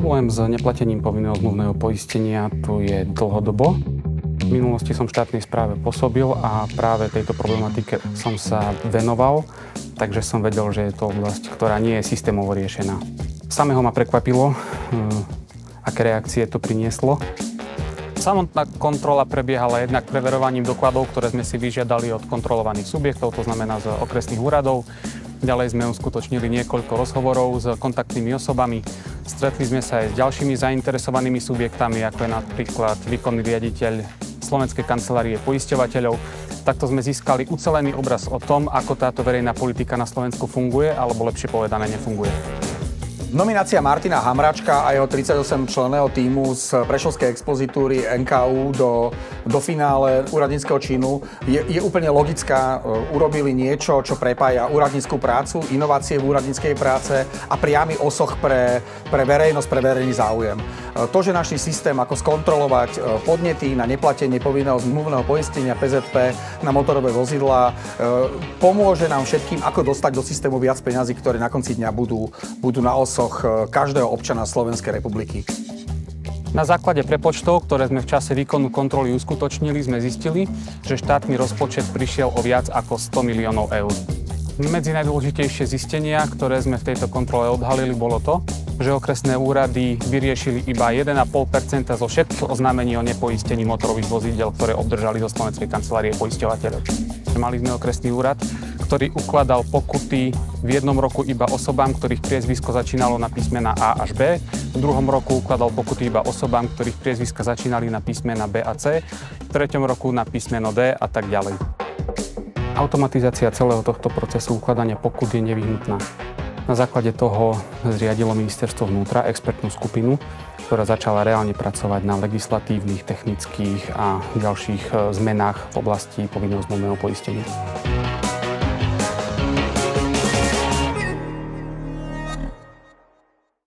Problém s neplatením povinného zmluvného poistenia tu je dlhodobo. V minulosti som v štátnej správe pôsobil a práve tejto problematike som sa venoval, takže som vedel, že je to oblasť, ktorá nie je systémovo riešená. Samého ma prekvapilo, aké reakcie to prinieslo. Samotná kontrola prebiehala jednak preverovaním dokladov, ktoré sme si vyžiadali od kontrolovaných subjektov, to znamená z okresných úradov. Ďalej sme uskutočnili niekoľko rozhovorov s kontaktnými osobami. Stretli sme sa aj s ďalšími zainteresovanými subjektami, ako je napríklad výkonný riaditeľ Slovenskej kancelárie poisťovateľov. Takto sme získali ucelený obraz o tom, ako táto verejná politika na Slovensku funguje, alebo lepšie povedané nefunguje. Nominácia Martina Hamráčka a jeho 38-členného tímu z Prešovskej expozitúry NKÚ do finále úradníckeho činu je úplne logická. Urobili niečo, čo prepája úradnícku prácu, inovácie v úradníckej práce a priamy osoch pre verejnosť, pre verejný záujem. To, že našli systém, ako skontrolovať podnety na neplatenie povinného zmluvného poistenia PZP na motorové vozidlá, pomôže nám všetkým, ako dostať do systému viac peňazí, ktoré na konci dňa budú na osoch každého občana Slovenskej republiky. Na základe prepočtov, ktoré sme v čase výkonu kontroly uskutočnili, sme zistili, že štátny rozpočet prišiel o viac ako 100 miliónov eur. Medzi najdôležitejšie zistenia, ktoré sme v tejto kontrole odhalili, bolo to, že okresné úrady vyriešili iba 1,5% zo všetkých oznámení o nepoistení motorových vozidel, ktoré obdržali zo Slovenskej kancelárie poisťovateľov. Mali sme okresný úrad, ktorý ukladal pokuty v jednom roku iba osobám, ktorých priezvisko začínalo na písmena A až B, v druhom roku ukladal pokuty iba osobám, ktorých priezviska začínali na písmena B a C, v treťom roku na písmeno D a tak ďalej. Automatizácia celého tohto procesu ukladania pokut je nevyhnutná. Na základe toho zriadilo Ministerstvo vnútra expertnú skupinu, ktorá začala reálne pracovať na legislatívnych, technických a ďalších zmenách v oblasti povinného zmluvného poistenia.